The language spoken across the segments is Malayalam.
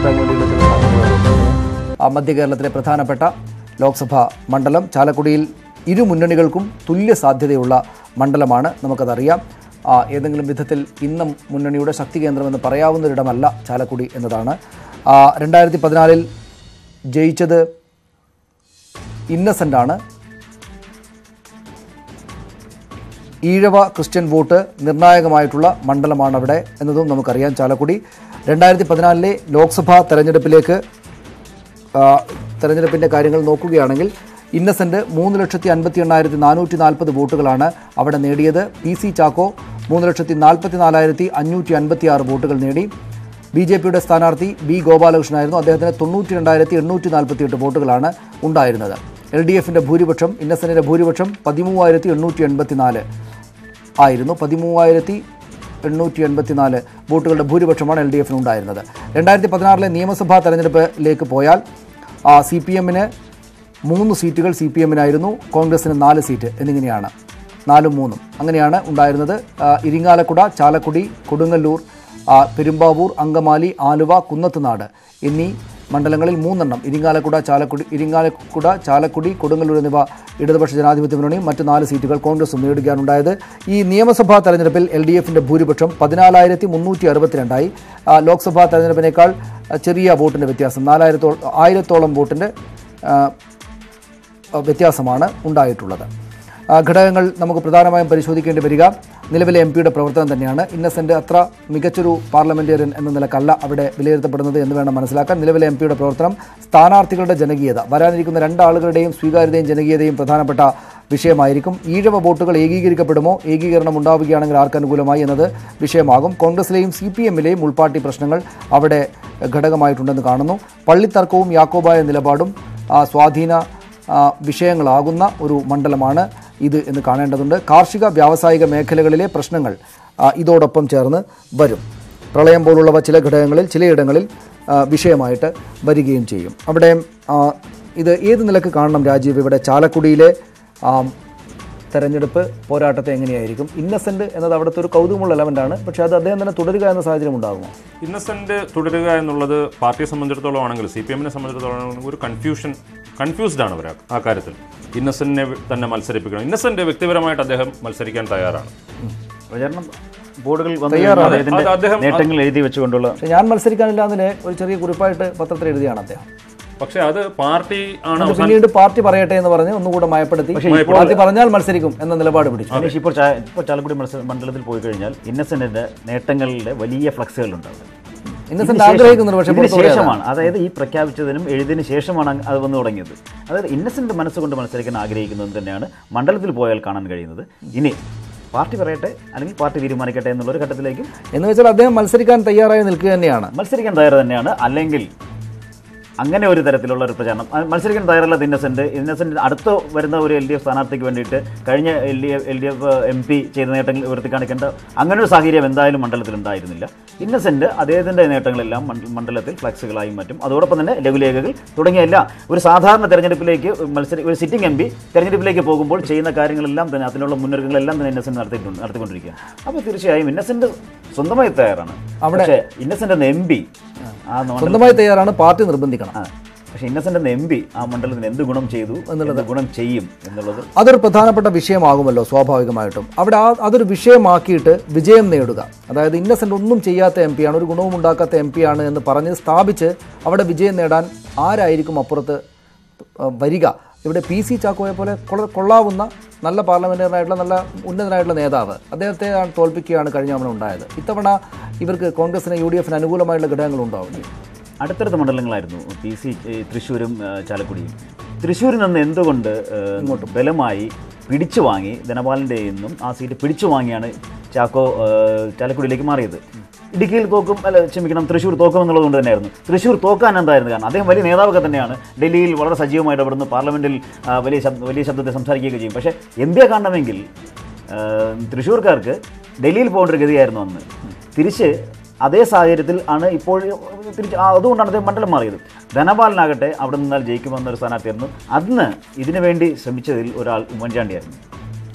കിട്ടാൻ വേണ്ടിയുള്ള ചില മധ്യ കേരളത്തിലെ പ്രധാനപ്പെട്ട ലോക്സഭാ മണ്ഡലം ചാലക്കുടിയിൽ ഇരു മുന്നണികൾക്കും തുല്യ സാധ്യതയുള്ള മണ്ഡലമാണ്, നമുക്കതറിയാം. ഏതെങ്കിലും വിധത്തിൽ ഇന്നും മുന്നണിയുടെ ശക്തി കേന്ദ്രമെന്ന് പറയാവുന്നൊരിടമല്ല ചാലക്കുടി എന്നതാണ്. 2014 ജയിച്ചത് ഇന്നസെൻ്റാണ്. ഈഴവ ക്രിസ്ത്യൻ വോട്ട് നിർണായകമായിട്ടുള്ള മണ്ഡലമാണ് അവിടെ എന്നതും നമുക്കറിയാം. ചാലക്കുടി 2014 ലോക്സഭാ തെരഞ്ഞെടുപ്പിൻ്റെ കാര്യങ്ങൾ നോക്കുകയാണെങ്കിൽ ഇന്നസെൻ്റ് 3,58,440 വോട്ടുകളാണ് അവിടെ നേടിയത്. PC ചാക്കോ 3,44,556 വോട്ടുകൾ നേടി. BJPയുടെ സ്ഥാനാർത്ഥി B ഗോപാലകൃഷ്ണനായിരുന്നു. അദ്ദേഹത്തിന് 92,848 വോട്ടുകളാണ് ഉണ്ടായിരുന്നത്. LDFിൻ്റെ ഭൂരിപക്ഷം, ഇന്നസെൻ്റിൻ്റെ ഭൂരിപക്ഷം 13,884 ആയിരുന്നു. 13,884 വോട്ടുകളുടെ ഭൂരിപക്ഷമാണ് LDFിന് ഉണ്ടായിരുന്നത്. 2016 നിയമസഭാ തെരഞ്ഞെടുപ്പിലേക്ക് പോയാൽ CPMന് 3 സീറ്റുകൾ CPMനായിരുന്നു, കോൺഗ്രസിന് 4 സീറ്റ് എന്നിങ്ങനെയാണ്, 4-3 അങ്ങനെയാണ് ഉണ്ടായിരുന്നത്. ഇരിങ്ങാലക്കുട, ചാലക്കുടി, കൊടുങ്ങല്ലൂർ, പെരുമ്പാവൂർ, അങ്കമാലി, ആലുവ, കുന്നത്തുനാട് എന്നീ മണ്ഡലങ്ങളിൽ 3 ഇരിങ്ങാലക്കുട, ചാലക്കുടി, കൊടുങ്ങല്ലൂർ എന്നിവ ഇടതുപക്ഷ ജനാധിപത്യ മുന്നണിയും മറ്റ് 4 സീറ്റുകൾ കോൺഗ്രസും നേടുകയാണുണ്ടായത്. ഈ നിയമസഭാ തെരഞ്ഞെടുപ്പിൽ LDFിൻ്റെ ഭൂരിപക്ഷം 14,362 ലോക്സഭാ തെരഞ്ഞെടുപ്പിനേക്കാൾ ചെറിയ വോട്ടിൻ്റെ വ്യത്യാസം, 1000-ഓളം വോട്ടിൻ്റെ വ്യത്യാസമാണ് ഉണ്ടായിട്ടുള്ളത്. ഘടകങ്ങൾ നമുക്ക് പ്രധാനമായും പരിശോധിക്കേണ്ടി വരിക നിലവിലെ MPയുടെ പ്രവർത്തനം തന്നെയാണ്. ഇന്നസെൻ്റ് അത്ര മികച്ചൊരു പാർലമെൻറ്റേറിയൻ എന്ന നിലക്കല്ല അവിടെ വിലയിരുത്തപ്പെടുന്നത് എന്ന് വേണം മനസ്സിലാക്കാൻ. നിലവിലെ MPയുടെ പ്രവർത്തനം, സ്ഥാനാർത്ഥികളുടെ ജനകീയത, വരാനിരിക്കുന്ന 2 ആളുകളുടെയും സ്വീകാര്യതയും ജനകീയതയും പ്രധാനപ്പെട്ട വിഷയമായിരിക്കും. ഈഴവ വോട്ടുകൾ ഏകീകരിക്കപ്പെടുമോ, ഏകീകരണം ഉണ്ടാവുകയാണെങ്കിൽ ആർക്കനുകൂലമായി എന്നത് വിഷയമാകും. കോൺഗ്രസിലെയും CPMലെയും ഉൾപാർട്ടി പ്രശ്നങ്ങൾ അവിടെ ഘടകമായിട്ടുണ്ടെന്ന് കാണുന്നു. പള്ളിത്തർക്കവും യാക്കോബായ നിലപാടും സ്വാധീന വിഷയങ്ങളാകുന്ന ഒരു മണ്ഡലമാണ് ഇത് എന്ന് കാണേണ്ടതുണ്ട്. കാർഷിക വ്യാവസായിക മേഖലകളിലെ പ്രശ്നങ്ങൾ ഇതോടൊപ്പം ചേർന്ന് വരും. പ്രളയം പോലുള്ളവ ചില ഘടകങ്ങളിൽ ചിലയിടങ്ങളിൽ വിഷയമായിട്ട് വരികയും ചെയ്യും. അവിടെ ഇത് ഏത് നിലക്ക് കാണണം രാജീവ്? ഇവിടെ ചാലക്കുടിയിലെ തെരഞ്ഞെടുപ്പ് പോരാട്ടത്തെ എങ്ങനെയായിരിക്കും? ഇന്നസെൻ്റ് എന്നത് അവിടുത്തെ ഒരു കൗതുകമുള്ള എലമെൻ്റാണ്, പക്ഷേ അത് അദ്ദേഹം തന്നെ തുടരുക എന്ന സാഹചര്യം ഉണ്ടാകുമോ? ഇന്നസെൻ്റ് തുടരുക എന്നുള്ളത് പാർട്ടിയെ സംബന്ധിച്ചിടത്തോളം ആണെങ്കിൽ, CPMനെ സംബന്ധിച്ചിടത്തോളം ആണെങ്കിൽ ഒരു കൺഫ്യൂസ്ഡ് ആണ് അവർ ആ കാര്യത്തിൽ. ഇന്നസെന്റിനെ തന്നെ മത്സരിപ്പിക്കണം. ഇന്നസെന്റ് വ്യക്തിപരമായിട്ട് അദ്ദേഹം മത്സരിക്കാൻ തയ്യാറാണ്. പ്രചാരണം ബോർഡുകൾ നേട്ടങ്ങൾ എഴുതി വെച്ചുകൊണ്ടുള്ള, ഞാൻ മത്സരിക്കാനില്ല അതിന് ഒരു ചെറിയ കുറിപ്പായിട്ട് പത്രത്തിൽ എഴുതിയാണ് അദ്ദേഹം. പക്ഷേ അത് പാർട്ടി ആണ്, പിന്നീട് പാർട്ടി പറയട്ടെ എന്ന് പറഞ്ഞ് ഒന്നുകൂടെ മയപ്പെടുത്തി പാർട്ടി പറഞ്ഞാൽ മത്സരിക്കും എന്ന നിലപാട് പിടിച്ചു. ഇപ്പോൾ ചാലക്കുടി മണ്ഡലത്തിൽ പോയി കഴിഞ്ഞാൽ ഇന്നസെന്റിന്റെ നേട്ടങ്ങളുടെ വലിയ ഫ്ലക്സുകളുണ്ടാവും. ഇന്നസെന്റ് ആഗ്രഹിക്കുന്നത് പക്ഷേ ശേഷമാണ്, അതായത് ഈ പ്രഖ്യാപിച്ചതിനും എഴുതിയതിനു ശേഷമാണ് അത് വന്നു തുടങ്ങിയത്. അതായത് ഇന്നസെന്റ് മനസ്സുകൊണ്ട് മത്സരിക്കാൻ ആഗ്രഹിക്കുന്നത് തന്നെയാണ് മണ്ഡലത്തിൽ പോയാൽ കാണാൻ കഴിയുന്നത്. ഇനി പാർട്ടി പറയട്ടെ അല്ലെങ്കിൽ പാർട്ടി തീരുമാനിക്കട്ടെ എന്നുള്ളൊരു ഘട്ടത്തിലേക്കും, എന്ന് വെച്ചാൽ അദ്ദേഹം മത്സരിക്കാൻ തയ്യാറായി നിൽക്കുക തന്നെയാണ്, മത്സരിക്കാൻ തയ്യാറ് തന്നെയാണ്. അല്ലെങ്കിൽ അങ്ങനെ ഒരു തരത്തിലുള്ള ഒരു പ്രചാരണം, മത്സരിക്കാൻ തയ്യാറല്ലാത്ത ഇന്നസെന്റ് അടുത്ത വരുന്ന ഒരു LDF സ്ഥാനാർത്ഥിക്ക് വേണ്ടിയിട്ട് കഴിഞ്ഞ LDF MP ചെയ്ത നേട്ടങ്ങൾ ഉയർത്തി കാണിക്കേണ്ട അങ്ങനെ ഒരു സാഹചര്യം എന്തായാലും മണ്ഡലത്തിൽ ഉണ്ടായിരുന്നില്ല. ഇന്നസെന്റ് അദ്ദേഹത്തിൻ്റെ നേട്ടങ്ങളെല്ലാം മണ്ഡലത്തിൽ ഫ്ലക്സുകളായും മറ്റും, അതോടൊപ്പം തന്നെ ലഘുലേഖകൾ തുടങ്ങിയല്ല ഒരു സാധാരണ തെരഞ്ഞെടുപ്പിലേക്ക് ഒരു സിറ്റിംഗ് MP തെരഞ്ഞെടുപ്പിലേക്ക് പോകുമ്പോൾ ചെയ്യുന്ന കാര്യങ്ങളെല്ലാം തന്നെ, അതിനുള്ള മുന്നൊരുക്കങ്ങളെല്ലാം തന്നെ ഇന്നസെന്റ് നടത്തിക്കൊണ്ടിരിക്കുക. അപ്പോൾ തീർച്ചയായും ഇന്നസെന്റ് സ്വന്തമായി തയ്യാറാണ്. അവിടെ ഇന്നസെന്റ് എന്ന MP സ്വന്തമായി തയ്യാറാണ്, പാർട്ടി നിർബന്ധിക്കണം. പക്ഷേ ഇന്നസെന്റ് എന്ന MP ആ മണ്ഡലത്തിന് എന്ത് ഗുണം ചെയ്തു എന്നുള്ളത്, ഗുണം ചെയ്യും എന്നുള്ളത് അതൊരു പ്രധാനപ്പെട്ട വിഷയമാകുമല്ലോ സ്വാഭാവികമായിട്ടും. അവിടെ അതൊരു വിഷയമാക്കിയിട്ട് വിജയം നേടുക, അതായത് ഇന്നസെന്റ് ഒന്നും ചെയ്യാത്ത MP ആണ്, ഒരു ഗുണവും ഉണ്ടാക്കാത്ത MP ആണ് എന്ന് പറഞ്ഞ് സ്ഥാപിച്ച് അവിടെ വിജയം നേടാൻ ആരായിരിക്കും അപ്പുറത്ത് വരിക? ഇവിടെ PC ചാക്കോയെ പോലെ കൊള്ളാവുന്ന നല്ല പാർലമെന്ററിനായിട്ടുള്ള നല്ല ഉന്നതനായിട്ടുള്ള നേതാവ്, അദ്ദേഹത്തെ തോൽപ്പിക്കുകയാണ് കഴിഞ്ഞ തവണ ഉണ്ടായത്. ഇത്തവണ ഇവർക്ക് കോൺഗ്രസിന് UDFന് അനുകൂലമായിട്ടുള്ള ഘടകങ്ങളുണ്ടാവില്ല. അടുത്തടുത്ത മണ്ഡലങ്ങളായിരുന്നു PC, തൃശ്ശൂരും ചാലക്കുടിയും. തൃശ്ശൂരിൽ നിന്ന് എന്തുകൊണ്ട് ഇങ്ങോട്ട് ബലമായി പിടിച്ചു വാങ്ങി, ധനപാലിൻ്റെ നിന്നും ആ സീറ്റ് പിടിച്ചു വാങ്ങിയാണ് ചാക്കോ ചാലക്കുടിയിലേക്ക് മാറിയത്. ഇടുക്കിയിൽ തോക്കും, തൃശ്ശൂർ തോക്കും എന്നുള്ളതുകൊണ്ട് തന്നെയായിരുന്നു. തൃശ്ശൂർ തോക്കാൻ എന്തായിരുന്നു കാരണം? അദ്ദേഹം വലിയ നേതാവൊക്കെ തന്നെയാണ്, ഡൽഹിയിൽ വളരെ സജീവമായിട്ട് ഇടപെടുന്നു, പാർലമെൻറ്റിൽ വലിയ ശബ്ദത്തെ സംസാരിക്കുകയൊക്കെ ചെയ്യും. പക്ഷേ MP കാണണമെങ്കിൽ തൃശ്ശൂർക്കാർക്ക് ഡൽഹിയിൽ പോകേണ്ട ഒരു ഗതിയായിരുന്നു അന്ന്. തിരിച്ച് അതേ സാഹചര്യത്തിൽ ആണ് ഇപ്പോൾ അതുകൊണ്ടാണ് അദ്ദേഹം മണ്ഡലം മാറിയത്. ധനപാലനാകട്ടെ അവിടെ നിന്നാൽ ജയിക്കുമെന്നൊരു സ്ഥാനാർത്ഥിയായിരുന്നു. അന്ന് ഇതിനു വേണ്ടി ശ്രമിച്ചതിൽ ഒരാൾ ഉമ്മൻചാണ്ടിയായിരുന്നു.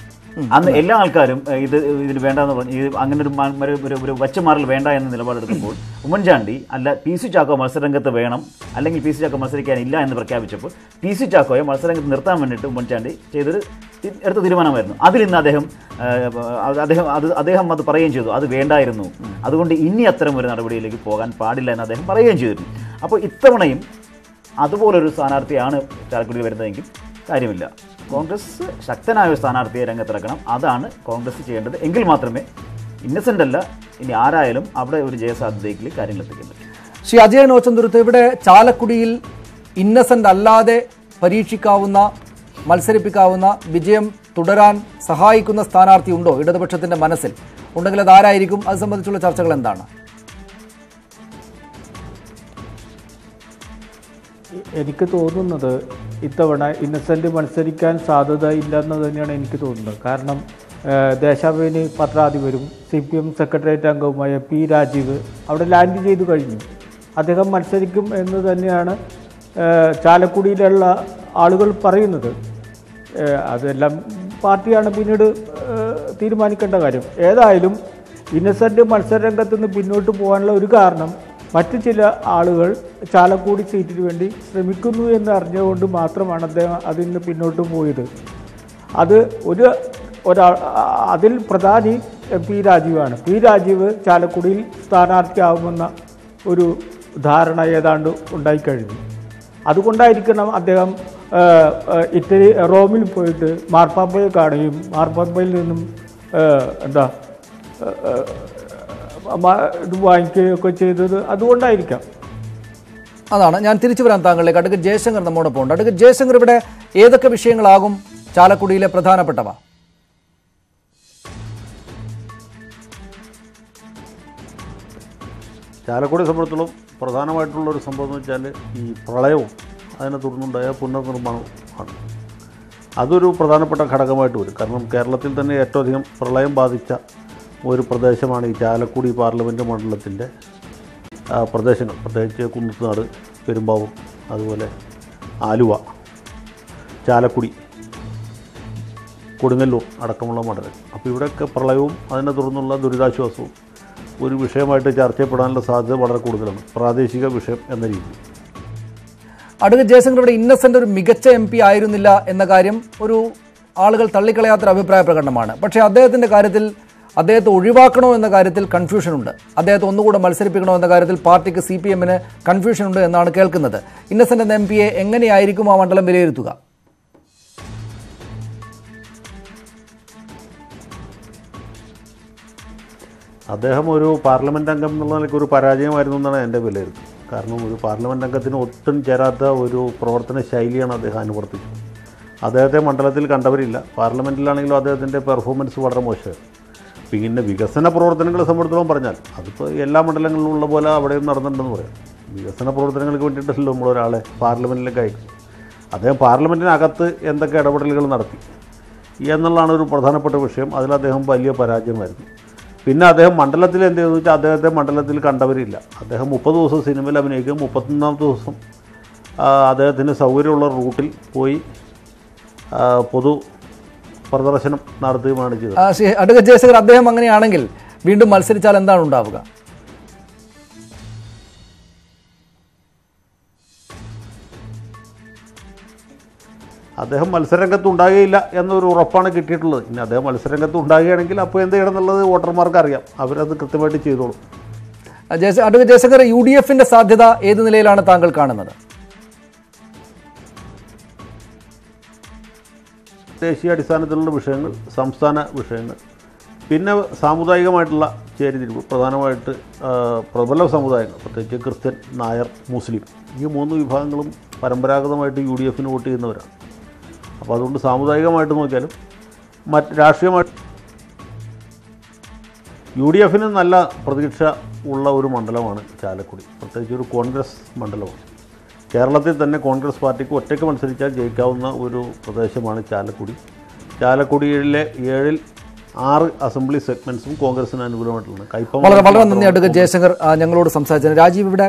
അന്ന് എല്ലാ ആൾക്കാരും ഇതിന് വേണ്ടെന്ന് പറഞ്ഞു, അങ്ങനെ ഒരു വച്ചമാറൽ വേണ്ട എന്ന നിലപാടെടുക്കുമ്പോൾ ഉമ്മൻചാണ്ടി അല്ല PC ചാക്കോ മത്സരരംഗത്ത് വേണം, അല്ലെങ്കിൽ PC ചാക്കോ മത്സരിക്കാനില്ല എന്ന് പ്രഖ്യാപിച്ചപ്പോൾ PC ചാക്കോയെ മത്സരരംഗത്ത് നിർത്താൻ വേണ്ടിയിട്ട് ഉമ്മൻചാണ്ടി എടുത്ത തീരുമാനമായിരുന്നു. അതിൽ ഇന്ന് അദ്ദേഹം അത് പറയുകയും ചെയ്തു, അത് വേണ്ടായിരുന്നു, അതുകൊണ്ട് ഇനി അത്തരം ഒരു നടപടിയിലേക്ക് പോകാൻ പാടില്ല എന്ന് അദ്ദേഹം പറയുകയും ചെയ്തിരുന്നു. അപ്പോൾ ഇത്തവണയും അതുപോലൊരു സ്ഥാനാർത്ഥിയാണ് ചാലക്കുടിയിൽ വരുന്നതെങ്കിൽ കാര്യമില്ല. കോൺഗ്രസ് ശക്തനായ ഒരു സ്ഥാനാർത്ഥിയെ രംഗത്തിറക്കണം, അതാണ് കോൺഗ്രസ് ചെയ്യേണ്ടത്. എങ്കിൽ മാത്രമേ ഇന്നസെൻ്റ് അല്ല ഇനി ആരായാലും അവിടെ ഒരു ജയസാധ്യതയിലേക്ക് കാര്യങ്ങൾ എത്തിക്കാൻ പറ്റും. ശ്രീ അജയൻ ഓച്ചന്തുരുത്ത്, ഇവിടെ ചാലക്കുടിയിൽ ഇന്നസെൻ്റ് അല്ലാതെ പരീക്ഷിക്കാവുന്ന, മത്സരിപ്പിക്കാവുന്ന, വിജയം തുടരാൻ സഹായിക്കുന്ന സ്ഥാനാർത്ഥി ഉണ്ടോ ഇടതുപക്ഷത്തിൻ്റെ മനസ്സിൽ? ഉണ്ടെങ്കിൽ അത് ആരായിരിക്കും? അത് സംബന്ധിച്ചുള്ള ചർച്ചകൾ എന്താണ്? എനിക്ക് തോന്നുന്നത് ഇത്തവണ ഇന്നസെൻ്റ് മത്സരിക്കാൻ സാധ്യത ഇല്ലെന്ന് തന്നെയാണ് എനിക്ക് തോന്നുന്നത്. കാരണം ദേശാഭിമാനി പത്രാധിപരും CPM സെക്രട്ടേറിയറ്റ് അംഗവുമായ P. രാജീവ് അവിടെ ലാൻഡ് ചെയ്തു കഴിഞ്ഞു. അദ്ദേഹം മത്സരിക്കും എന്ന് തന്നെയാണ് ചാലക്കുടിയിലുള്ള ആളുകൾ പറയുന്നത്. അതെല്ലാം പാർട്ടിയാണ് പിന്നീട് തീരുമാനിക്കേണ്ട കാര്യം. ഏതായാലും ഇന്നസെൻ്റ് മത്സരരംഗത്ത് നിന്ന് പിന്നോട്ട് പോകാനുള്ള ഒരു കാരണം മറ്റു ചില ആളുകൾ ചാലക്കുടി സീറ്റിന് വേണ്ടി ശ്രമിക്കുന്നു എന്ന് അറിഞ്ഞുകൊണ്ട് മാത്രമാണ് അദ്ദേഹം അതിൽ നിന്ന് പിന്നോട്ട് പോയത്. അതിൽ പ്രധാനി P. രാജീവാണ്. P. രാജീവ് ചാലക്കുടിയിൽ സ്ഥാനാർത്ഥിയാവുമെന്ന ഒരു ധാരണ ഏതാണ്ട് ഉണ്ടായിക്കഴിഞ്ഞു. അതുകൊണ്ടായിരിക്കണം അദ്ദേഹം റോമിൽ പോയിട്ട് മാർപ്പാപ്പയെ കാണുകയും മാർപ്പാപ്പയിൽ നിന്നും ഇത് വാങ്ങിക്കുകയൊക്കെ ചെയ്തത് അതുകൊണ്ടായിരിക്കാം. അതാണ് ഞാൻ തിരിച്ചു വരാൻ താങ്കളിലേക്ക്. അഡ്വക്കേറ്റ് ജയശങ്കർ നമ്മോടൊപ്പം ഉണ്ട്. അഡ്വക്കേറ്റ് ജയശങ്കർ, ഇവിടെ ഏതൊക്കെ വിഷയങ്ങളാകും ചാലക്കുടിയിലെ പ്രധാനപ്പെട്ടവ? ചാലക്കുടിയെ സംബന്ധിച്ചിടത്തോളം പ്രധാനമായിട്ടുള്ളൊരു സംഭവം എന്ന് വെച്ചാൽ ഈ പ്രളയവും അതിനെ തുടർന്നുണ്ടായ പുനർനിർമ്മാണവും ആണ്. അതൊരു പ്രധാനപ്പെട്ട ഘടകമായിട്ട് വരും. കാരണം കേരളത്തിൽ തന്നെ ഏറ്റവും അധികം പ്രളയം ബാധിച്ച ഒരു പ്രദേശമാണ് ഈ ചാലക്കുടി പാർലമെൻറ്റ് മണ്ഡലത്തിൻ്റെ പ്രദേശങ്ങൾ. പ്രത്യേകിച്ച് കുന്നത്തുനാട്, പെരുമ്പാവൂർ, അതുപോലെ ആലുവ, ചാലക്കുടി, കൊടുങ്ങല്ലൂർ അടക്കമുള്ള മണ്ഡലം. അപ്പോൾ ഇവിടെയൊക്കെ പ്രളയവും അതിനെ തുടർന്നുള്ള ദുരിതാശ്വാസവും ഒരു വിഷയമായിട്ട് ചർച്ച ചെയ്യപ്പെടാനുള്ള സാധ്യത വളരെ കൂടുതലാണ്, പ്രാദേശിക വിഷയം എന്ന രീതിയിൽ. അഡ്വക്കേറ്റ് ജയശങ്കർ, ഇവിടെ ഇന്നസെൻ്റ് ഒരു മികച്ച MP ആയിരുന്നില്ല എന്ന കാര്യം ഒരു ആളുകൾ തള്ളിക്കളയാത്തൊരു അഭിപ്രായ പ്രകടനമാണ്. പക്ഷേ അദ്ദേഹത്തെ ഒഴിവാക്കണോ എന്ന കാര്യത്തിൽ കൺഫ്യൂഷനുണ്ട്. അദ്ദേഹത്തെ ഒന്നുകൂടെ മത്സരിപ്പിക്കണോ എന്ന കാര്യത്തിൽ പാർട്ടിക്ക് CPM-ന് കൺഫ്യൂഷനുണ്ട് എന്നാണ് കേൾക്കുന്നത്. ഇന്നസെൻ്റ് എന്ന MP-യെ എങ്ങനെയായിരിക്കും ആ മണ്ഡലം വിലയിരുത്തുക? അദ്ദേഹം ഒരു പാർലമെൻറ്റ് അംഗം എന്നുള്ള നിലയ്ക്ക് ഒരു പരാജയമായിരുന്നു എന്നാണ് എൻ്റെ വിലയിരുത്തൽ. കാരണം ഒരു പാർലമെൻറ്റ് അംഗത്തിന് ഒട്ടും ചേരാത്ത ഒരു പ്രവർത്തന ശൈലിയാണ് അദ്ദേഹം അനുവർത്തിച്ചത്. അദ്ദേഹത്തെ മണ്ഡലത്തിൽ കണ്ടവരില്ല. പാർലമെൻറ്റിലാണെങ്കിലും അദ്ദേഹത്തിൻ്റെ പെർഫോമൻസ് വളരെ മോശമായിരുന്നു. പിന്നെ വികസന പ്രവർത്തനങ്ങളെ സംബന്ധിച്ചിടത്തോളം പറഞ്ഞാൽ അതിപ്പോൾ എല്ലാ മണ്ഡലങ്ങളിലും ഉള്ള പോലെ അവിടെയും നടന്നിട്ടുണ്ടെന്ന് പറയാം. വികസന പ്രവർത്തനങ്ങൾക്ക് വേണ്ടിയിട്ടല്ലോ നമ്മളൊരാളെ പാർലമെൻറ്റിലേക്ക് അയക്കും. അദ്ദേഹം പാർലമെൻറ്റിനകത്ത് എന്തൊക്കെ ഇടപെടലുകൾ നടത്തി എന്നുള്ളതാണ് ഒരു പ്രധാനപ്പെട്ട വിഷയം. അതിൽ അദ്ദേഹം വലിയ പരാജയമായിരുന്നു. പിന്നെ അദ്ദേഹം മണ്ഡലത്തിൽ എന്ത് ചെയ്തെന്ന് വെച്ചാൽ അദ്ദേഹത്തെ മണ്ഡലത്തിൽ കണ്ടവരില്ല. അദ്ദേഹം 30 ദിവസം സിനിമയിൽ അഭിനയിക്കും. 31ാമത്തെ ദിവസം അദ്ദേഹത്തിന് സൗകര്യമുള്ള റൂട്ടിൽ പോയി പൊതു പ്രദർശനം നടത്തുകയുമാണ് ചെയ്തത്. അഡ്വക്കേറ്റ് ജയശങ്കർ, അദ്ദേഹം അങ്ങനെയാണെങ്കിൽ വീണ്ടും മത്സരിച്ചാൽ എന്താണ് ഉണ്ടാവുക? അദ്ദേഹം മത്സരരംഗത്ത് ഉണ്ടാകുകയില്ല എന്നൊരു ഉറപ്പാണ് കിട്ടിയിട്ടുള്ളത്. ഇനി അദ്ദേഹം മത്സരരംഗത്ത് ഉണ്ടാകുകയാണെങ്കിൽ അപ്പോൾ എന്ത് ചെയ്യണം എന്നുള്ളത് വോട്ടർമാർക്ക് അറിയാം. അവരത് കൃത്യമായിട്ട് ചെയ്തോളും. അഡ്വക്കേറ്റ് ജയശങ്കർ, UDF-ന്റെ സാധ്യത ഏത് നിലയിലാണ് താങ്കൾ കാണുന്നത്? ദേശീയ അടിസ്ഥാനത്തിലുള്ള വിഷയങ്ങൾ, സംസ്ഥാന വിഷയങ്ങൾ, പിന്നെ സാമുദായികമായിട്ടുള്ള ചേരിതിരിവ്, പ്രധാനമായിട്ട് പ്രബല സമുദായങ്ങൾ, പ്രത്യേകിച്ച് ക്രിസ്ത്യൻ, നായർ, മുസ്ലിം, ഈ 3 വിഭാഗങ്ങളും പരമ്പരാഗതമായിട്ട് UDF-ന് വോട്ട് ചെയ്യുന്നവരാണ്. അപ്പോൾ അതുകൊണ്ട് സാമുദായികമായിട്ട് നോക്കിയാലും രാഷ്ട്രീയമായിട്ട് UDF-ന് നല്ല പ്രതീക്ഷ ഉള്ള ഒരു മണ്ഡലമാണ് ചാലക്കുടി. പ്രത്യേകിച്ച് ഒരു കോൺഗ്രസ് മണ്ഡലമാണ്. കേരളത്തിൽ തന്നെ കോൺഗ്രസ് പാർട്ടിക്ക് ഒറ്റയ്ക്ക് മത്സരിച്ചാൽ ജയിക്കാവുന്ന ഒരു പ്രദേശമാണ് ചാലക്കുടി. ചാലക്കുടിയിലെ 7-ൽ 6 അസംബ്ലി സെഗ്മെൻറ്റ്സും കോൺഗ്രസിന് അനുകൂലമായിട്ടുള്ളതാണ്. വളരെ നന്ദി അഡ്വക്കേറ്റ് ജയശങ്കർ ഞങ്ങളോട് സംസാരിച്ചത്. രാജീവ്, ഇവിടെ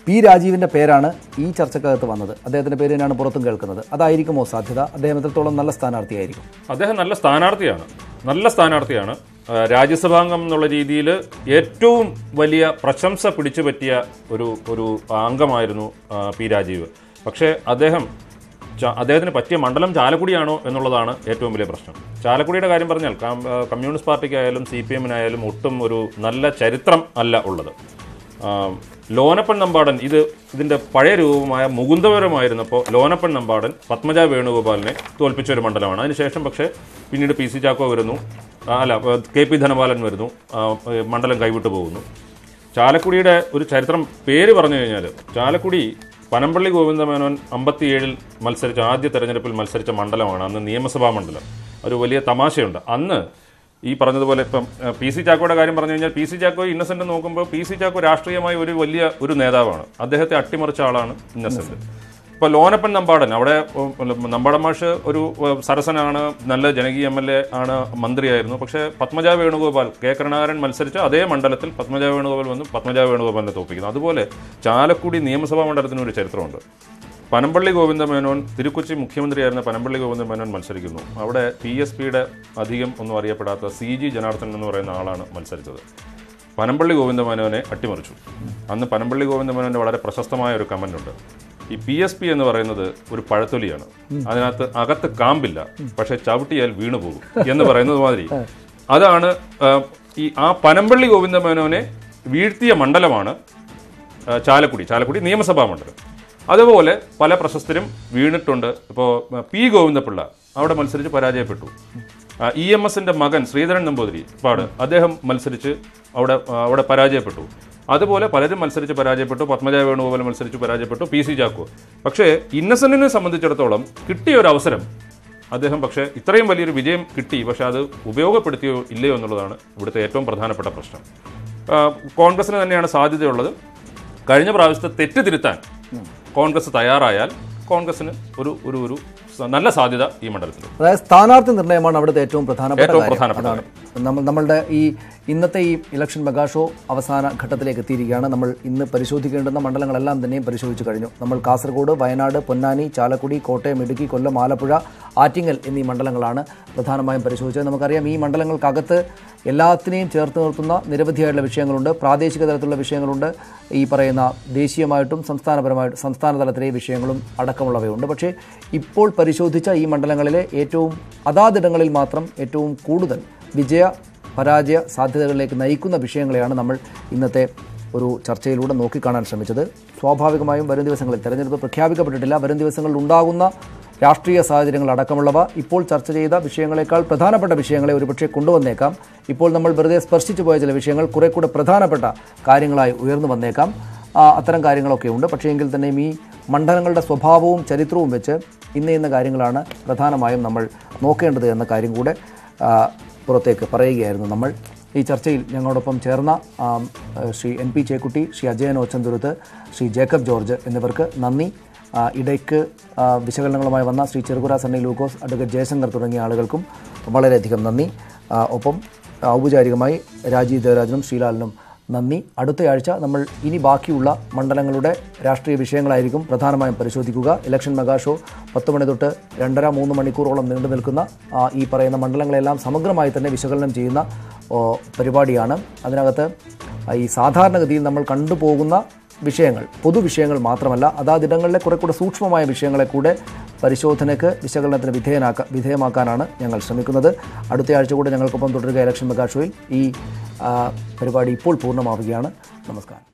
പി രാജീവിൻ്റെ പേരാണ് ഈ ചർച്ചക്കകത്ത് വന്നത്. അദ്ദേഹത്തിൻ്റെ പേര് തന്നെയാണ് പുറത്തും കേൾക്കുന്നത്. അതായിരിക്കുമോ സാധ്യത? അദ്ദേഹം എത്രത്തോളം നല്ല സ്ഥാനാർത്ഥിയായിരിക്കും? അദ്ദേഹം നല്ല സ്ഥാനാർത്ഥിയാണ്. രാജ്യസഭാംഗം എന്നുള്ള രീതിയിൽ ഏറ്റവും വലിയ പ്രശംസ പിടിച്ചു പറ്റിയ ഒരു അംഗമായിരുന്നു പി രാജീവ്. പക്ഷേ അദ്ദേഹത്തിന് പറ്റിയ മണ്ഡലം ചാലക്കുടിയാണോ എന്നുള്ളതാണ് ഏറ്റവും വലിയ പ്രശ്നം. ചാലക്കുടിയുടെ കാര്യം പറഞ്ഞാൽ കമ്മ്യൂണിസ്റ്റ് പാർട്ടിക്കായാലും CPM-നായാലും ഒട്ടും ഒരു നല്ല ചരിത്രം അല്ല ഉള്ളത്. ലോനപ്പൻ നമ്പാടൻ ഇതിൻ്റെ പഴയ രൂപമായ മുകുന്ദപുരമായിരുന്നപ്പോൾ ലോനപ്പൻ നമ്പാടൻ പത്മജ വേണുഗോപാലിനെ തോൽപ്പിച്ച ഒരു മണ്ഡലമാണ്. അതിനുശേഷം പക്ഷേ പിന്നീട് PC ചാക്കോ വരുന്നു, KP ധനപാലൻ വരുന്നു, മണ്ഡലം കൈവിട്ടു പോകുന്നു. ചാലക്കുടിയുടെ ഒരു ചരിത്രം പേര് പറഞ്ഞു കഴിഞ്ഞാൽ ചാലക്കുടി പനമ്പള്ളി ഗോവിന്ദമേനോൻ 57-ൽ മത്സരിച്ച ആദ്യ തെരഞ്ഞെടുപ്പിൽ മത്സരിച്ച മണ്ഡലമാണ്. അന്ന് നിയമസഭാ മണ്ഡലം. ഒരു വലിയ തമാശയുണ്ട്. അന്ന് ഈ പറഞ്ഞതുപോലെ ഇപ്പം PC ചാക്കോയുടെ കാര്യം പറഞ്ഞു കഴിഞ്ഞാൽ PC ചാക്കോ ഇന്നസെന്റ് നോക്കുമ്പോൾ PC ചാക്കോ രാഷ്ട്രീയമായി ഒരു നേതാവാണ്. അദ്ദേഹത്തെ അട്ടിമറിച്ച ആളാണ് ഇന്നസെന്റ്. ഇപ്പോൾ ലോനപ്പൻ നമ്പാടൻ, അവിടെ നമ്പാടൻ മാഷ് ഒരു സരസനാണ്, നല്ല ജനകീയ MLA ആണ്, മന്ത്രിയായിരുന്നു. പക്ഷേ പത്മജ വേണുഗോപാൽ, K കരുണാകരൻ മത്സരിച്ച അതേ മണ്ഡലത്തിൽ പത്മജ വേണുഗോപാൽ വന്ന് പത്മജ വേണുഗോപാലിനെ തോൽപ്പിക്കുന്നു. അതുപോലെ ചാലക്കുടി നിയമസഭാ മണ്ഡലത്തിന് ഒരു ചരിത്രമുണ്ട്. പനമ്പള്ളി ഗോവിന്ദമേനോൻ, തിരുക്കൊച്ചി മുഖ്യമന്ത്രിയായിരുന്ന പനമ്പള്ളി ഗോവിന്ദമേനോൻ മത്സരിക്കുന്നു. അവിടെ PSPയുടെ അധികം ഒന്നും അറിയപ്പെടാത്ത CG ജനാർദ്ദനൻ എന്ന് പറയുന്ന ആളാണ് മത്സരിച്ചത്. പനമ്പള്ളി ഗോവിന്ദമേനോനെ അട്ടിമറിച്ചു. അന്ന് പനമ്പള്ളി ഗോവിന്ദമേനോൻ്റെ വളരെ പ്രശസ്തമായ ഒരു കമൻ്റ് ഉണ്ട്. ഈ PSP എന്ന് പറയുന്നത് ഒരു പഴത്തൊലിയാണ്, അതിനകത്ത് അകത്ത് കാമ്പില്ല, പക്ഷെ ചവിട്ടിയാൽ വീണുപോകും എന്ന് പറയുന്നത് മാതിരി അതാണ് ആ പനമ്പള്ളി ഗോവിന്ദമേനോനെ വീഴ്ത്തിയ മണ്ഡലമാണ് ചാലക്കുടി നിയമസഭാ മണ്ഡലം. അതുപോലെ പല പ്രശസ്തരും വീണിട്ടുണ്ട്. ഇപ്പോൾ P ഗോവിന്ദപിള്ള അവിടെ മത്സരിച്ച് പരാജയപ്പെട്ടു. EMSന്റെ മകൻ ശ്രീധരൻ നമ്പൂതിരി അദ്ദേഹം മത്സരിച്ച് അവിടെ പരാജയപ്പെട്ടു. അതുപോലെ പലരും മത്സരിച്ച് പരാജയപ്പെട്ടു. പത്മജ വേണുഗോപാൽ മത്സരിച്ച് പരാജയപ്പെട്ടു, PC ചാക്കോ. പക്ഷേ ഇന്നസെന്റിനെ സംബന്ധിച്ചിടത്തോളം കിട്ടിയ ഒരു അവസരം അദ്ദേഹം പക്ഷേ ഇത്രയും വലിയൊരു വിജയം കിട്ടി, പക്ഷെ അത് ഉപയോഗപ്പെടുത്തിയോ ഇല്ലയോ എന്നുള്ളതാണ് ഇവിടുത്തെ ഏറ്റവും പ്രധാനപ്പെട്ട പ്രശ്നം. കോൺഗ്രസിന് തന്നെയാണ് സാധ്യതയുള്ളത്. കഴിഞ്ഞ പ്രാവശ്യത്തെ തെറ്റ് തിരുത്താൻ കോൺഗ്രസ് തയ്യാറായാൽ കോൺഗ്രസിന് ഒരു നല്ല സാധ്യത ഈ മണ്ഡലത്തിൽ. അതായത് സ്ഥാനാർത്ഥി നിർണ്ണയമാണ് അവിടുത്തെ ഏറ്റവും പ്രധാനപ്പെട്ട. നമ്മളുടെ ഇന്നത്തെ ഈ ഇലക്ഷൻ മെഗാ ഷോ അവസാന ഘട്ടത്തിലേക്ക് എത്തിയിരിക്കുകയാണ്. നമ്മൾ ഇന്ന് പരിശോധിക്കേണ്ടുന്ന മണ്ഡലങ്ങളെല്ലാം തന്നെയും പരിശോധിച്ചു കഴിഞ്ഞു. നമ്മൾ കാസർഗോഡ്, വയനാട്, പൊന്നാനി, ചാലക്കുടി, കോട്ടയം, ഇടുക്കി, കൊല്ലം, ആലപ്പുഴ, ആറ്റിങ്ങൽ എന്നീ മണ്ഡലങ്ങളാണ് പ്രധാനമായും പരിശോധിച്ചത്. നമുക്കറിയാം ഈ മണ്ഡലങ്ങൾക്കകത്ത് എല്ലാത്തിനെയും ചേർത്ത് നിർത്തുന്ന നിരവധിയായിട്ടുള്ള വിഷയങ്ങളുണ്ട്. പ്രാദേശിക തലത്തിലുള്ള വിഷയങ്ങളുണ്ട്, ഈ പറയുന്ന ദേശീയമായിട്ടും സംസ്ഥാന തലത്തിലെ വിഷയങ്ങളും അടക്കമുള്ളവയുണ്ട്. പക്ഷേ ഇപ്പോൾ പരിശോധിച്ച ഈ മണ്ഡലങ്ങളിലെ ഏറ്റവും അതാതിടങ്ങളിൽ മാത്രം ഏറ്റവും കൂടുതൽ പരാജയ സാധ്യതകളിലേക്ക് നയിക്കുന്ന വിഷയങ്ങളെയാണ് നമ്മൾ ഇന്നത്തെ ഒരു ചർച്ചയിലൂടെ നോക്കിക്കാണാൻ ശ്രമിച്ചത്. സ്വാഭാവികമായും വരും ദിവസങ്ങളിൽ തെരഞ്ഞെടുപ്പ് പ്രഖ്യാപിക്കപ്പെട്ടിട്ടില്ല. വരും ദിവസങ്ങളിൽ ഉണ്ടാകുന്ന രാഷ്ട്രീയ സാഹചര്യങ്ങൾ അടക്കമുള്ളവ ഇപ്പോൾ ചർച്ച ചെയ്ത വിഷയങ്ങളെക്കാൾ പ്രധാനപ്പെട്ട വിഷയങ്ങളെ ഒരുപക്ഷെ കൊണ്ടുവന്നേക്കാം. ഇപ്പോൾ നമ്മൾ വെറുതെ സ്പർശിച്ചു പോയ ചില വിഷയങ്ങൾ കുറെ കൂടെ പ്രധാനപ്പെട്ട കാര്യങ്ങളായി ഉയർന്നു വന്നേക്കാം. അത്തരം കാര്യങ്ങളൊക്കെ ഉണ്ട്. പക്ഷേ എങ്കിൽ തന്നെയും ഈ മണ്ഡലങ്ങളുടെ സ്വഭാവവും ചരിത്രവും വെച്ച് ഇന്ന കാര്യങ്ങളാണ് പ്രധാനമായും നമ്മൾ നോക്കേണ്ടത് എന്ന കാര്യം കൂടെ പുറത്തേക്ക് പറയുകയായിരുന്നു. നമ്മൾ ഈ ചർച്ചയിൽ ഞങ്ങളോടൊപ്പം ചേർന്ന ശ്രീ NP ചേക്കുട്ടി, ശ്രീ അജയൻ ഓച്ചന്തുരുത്ത്, ശ്രീ ജേക്കബ് ജോർജ് എന്നിവർക്ക് നന്ദി. ഇടയ്ക്ക് വിശകലനങ്ങളുമായി വന്ന ശ്രീ ചെറുകുറ സണ്ണി ലൂക്കോസ്, അഡ്വക്കേറ്റ് ജയശങ്കർ തുടങ്ങിയ ആളുകൾക്കും വളരെയധികം നന്ദി. ഒപ്പം ഔപചാരികമായി രാജീവ് ദേവരാജനും ശ്രീലാലിനും നന്ദി. അടുത്തയാഴ്ച നമ്മൾ ഇനി ബാക്കിയുള്ള മണ്ഡലങ്ങളുടെ രാഷ്ട്രീയ വിഷയങ്ങളായിരിക്കും പ്രധാനമായും പരിശോധിക്കുക. ഇലക്ഷൻ മെഗാ ഷോ 10 മണി തൊട്ട് 2.5-3 മണിക്കൂറോളം നീണ്ടു നിൽക്കുന്ന ഈ പറയുന്ന മണ്ഡലങ്ങളെല്ലാം സമഗ്രമായി തന്നെ വിശകലനം ചെയ്യുന്ന പരിപാടിയാണ്. അതിനകത്ത് ഈ സാധാരണഗതിയിൽ നമ്മൾ കണ്ടുപോകുന്ന വിഷയങ്ങൾ, പൊതുവിഷയങ്ങൾ മാത്രമല്ല, അതാതിടങ്ങളിലെ കുറെ കൂടെ സൂക്ഷ്മമായ വിഷയങ്ങളെ കൂടെ പരിശോധനയ്ക്ക്, വിശകലനത്തിന് വിധേയമാക്കാനാണ് ഞങ്ങൾ ശ്രമിക്കുന്നത്. അടുത്തയാഴ്ച കൂടെ ഞങ്ങൾക്കൊപ്പം തുടരുക ഇലക്ഷൻ മെഗാ ഷോയിൽ. ഈ പരിപാടി ഇപ്പോൾ പൂർണ്ണമാവുകയാണ്. നമസ്കാരം.